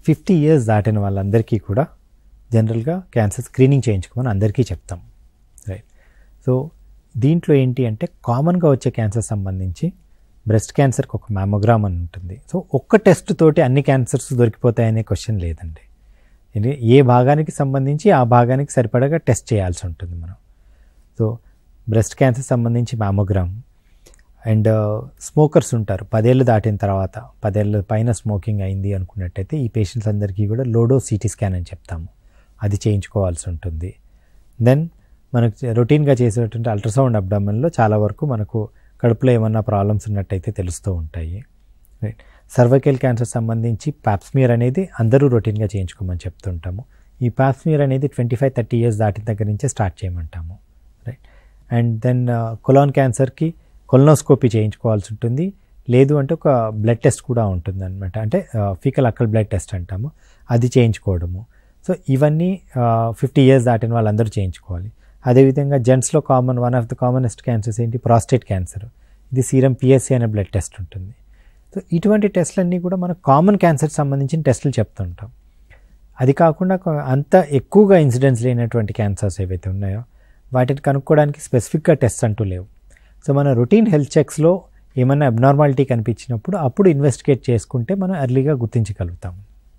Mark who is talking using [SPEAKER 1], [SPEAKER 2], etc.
[SPEAKER 1] 50 years దాటిన వాళ్ళందరికీ కూడా జనరల్గా క్యాన్సర్ స్క్రీనింగ్ చేయించుకోమని అందరికీ చెప్తాం, రైట్. సో దీంట్లో ఏంటి అంటే కామన్గా వచ్చే క్యాన్సర్ సంబంధించి బ్రెస్ట్ క్యాన్సర్కి ఒక మ్యామోగ్రామ్ అని ఉంటుంది. సో ఒక్క టెస్ట్ తోటి అన్ని క్యాన్సర్స్ దొరికిపోతాయనే క్వశ్చన్ లేదండి. ఏ భాగానికి సంబంధించి ఆ భాగానికి సరిపడగా టెస్ట్ చేయాల్సి ఉంటుంది మనం. సో బ్రెస్ట్ క్యాన్సర్ సంబంధించి మ్యామోగ్రామ్ అండ్ స్మోకర్స్ ఉంటారు 10 ఏళ్ళు దాటిన తర్వాత 10 ఏళ్ళ పైన స్మోకింగ్ అయింది అనుకున్నట్టయితే ఈ పేషెంట్స్ అందరికీ కూడా లోడో సిటీ స్కాన్ అని చెప్తాము, అది చేయించుకోవాల్సి ఉంటుంది. దెన్ మనకు రొటీన్గా చేసేటువంటి అల్ట్రాసౌండ్ అబ్డామిన్లో చాలా వరకు మనకు కడుపులో ఏమన్నా ప్రాబ్లమ్స్ ఉన్నట్టయితే తెలుస్తూ ఉంటాయి, రైట్. సర్వైకల్ క్యాన్సర్ సంబంధించి పాప్స్మియర్ అనేది అందరూ రొటీన్గా చేయించుకోమని చెప్తుంటాము. ఈ పాప్స్మియర్ అనేది 25-30 years దాటిన దగ్గర నుంచే స్టార్ట్ చేయమంటాము, రైట్. అండ్ దెన్ కొలాన్ క్యాన్సర్కి కొలనోస్కోపీ చేయించుకోవాల్సి ఉంటుంది, లేదు అంటే ఒక బ్లడ్ టెస్ట్ కూడా ఉంటుంది అనమాట, అంటే ఫీకల్ అక్కల్ బ్లడ్ టెస్ట్ అంటాము, అది చేయించుకోవడము. సో ఇవన్నీ 50 years దాటిన వాళ్ళందరూ చేయించుకోవాలి. అదేవిధంగా జెంట్స్లో one of the commonest cancers ఏంటి, ప్రాస్టేట్ క్యాన్సర్. ఇది సీరం పిఎస్సి అనే బ్లడ్ టెస్ట్ ఉంటుంది. సో ఇటువంటి టెస్టులన్నీ కూడా మన కామన్ క్యాన్సర్ సంబంధించిన టెస్టులు చెప్తుంటాం. అది కాకుండా అంత ఎక్కువగా ఇన్సిడెన్స్ లేనటువంటి క్యాన్సర్స్ ఏవైతే ఉన్నాయో వాటిని కనుక్కోవడానికి స్పెసిఫిక్గా టెస్ట్ అంటూ లేవు. సో మన రొటీన్ హెల్త్ చెక్స్లో ఏమైనా అబ్నార్మాలిటీ కనిపించినప్పుడు అప్పుడు ఇన్వెస్టిగేట్ చేసుకుంటే మనం ఎర్లీగా గుర్తించగలుగుతాం.